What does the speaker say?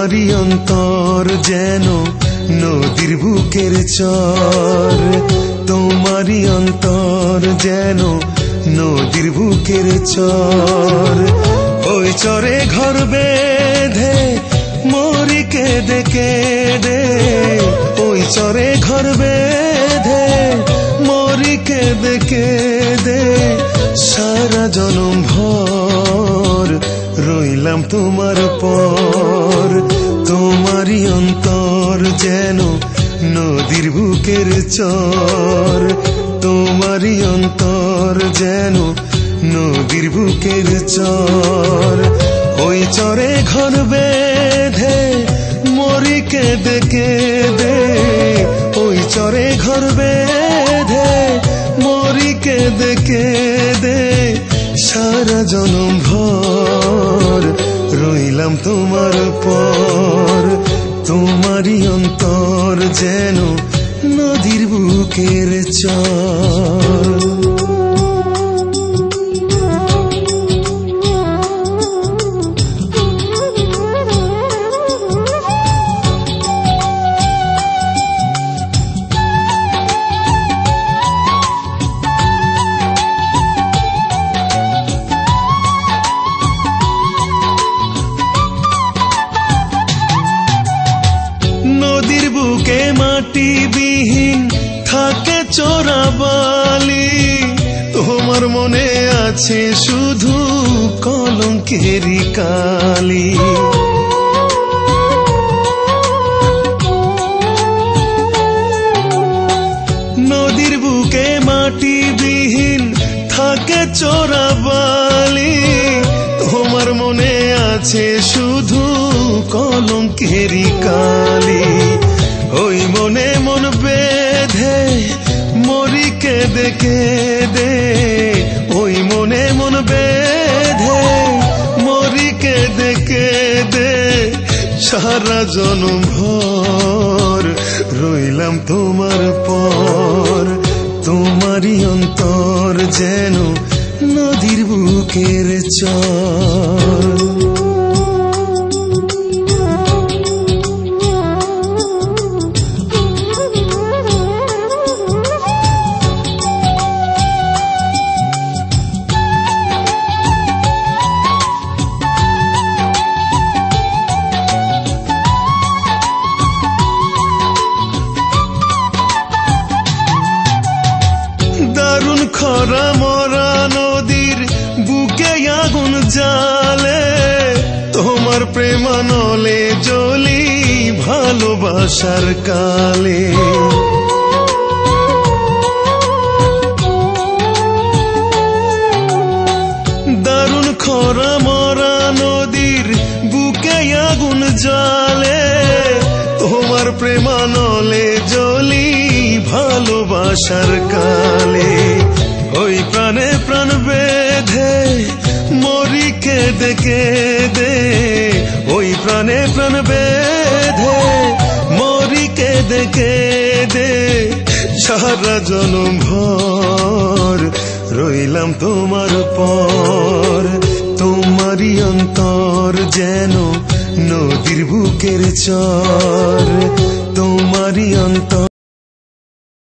তোমারই অন্তর যেন নদীর বুকের চর, তোমারই অন্তর যেন নদীর বুকের চর। ওই চরে ঘর বেঁধে মরি কেঁদে কেঁদে, ওই চরে ঘর বেঁধে মরি কেঁদে কেঁদে, সারা জনম ভর রইলাম তোমার পর। তোমারই অন্তর যেন নদীর বুকের চর, তোমারই অন্তর যেন নদীর বুকের চর। ওই চরে ঘর বেঁধে মরি কেঁদে কেঁদে, ওই চরে ঘর বেঁধে মরি কেঁদে কেঁদে, সারা জনম ভর রইলাম তোমার পর। তোমারই অন্তর যেন নদীর বুকের চর। নদীর বুকে মাটিবিহীন থাকে চোরাবালি, তোমার মনে আছে শুধু কলঙ্কেরই কালি। নদীর বুকে মাটিবিহীন থাকে চোরাবালি, তোমার মনে আছে শুধু কলঙ্কেরই কালি। ওই মনে মন বেঁধে মরি কেঁদে কেঁদে, ওই মনে মন বেঁধে মরি কেঁদে কেঁদে, সারা জনম ভর রইলাম তোমার পর। তোমারই অন্তর যেন নদীর বুকের চর। দারুণ খরা মরা নদীর বুকে আগুন জ্বালে, তোমার প্রেমানলে জ্বলি ভালোবাসার কালে। দারুণ খরা মরা নদীর বুকে আগুন জ্বালে, তোমার প্রেমানলে জ্বলি ভালোবাসার কালে। ওই প্রাণে প্রাণ বেঁধে মরি কেঁদে কেঁদে, ওই প্রাণে প্রাণ বেঁধে মরি কেঁদে কেঁদে, সারা জনম ভর রইলাম তোমার পর। তোমারই অন্তর যেন নদীর বুকের চর, তোমারই অন্তর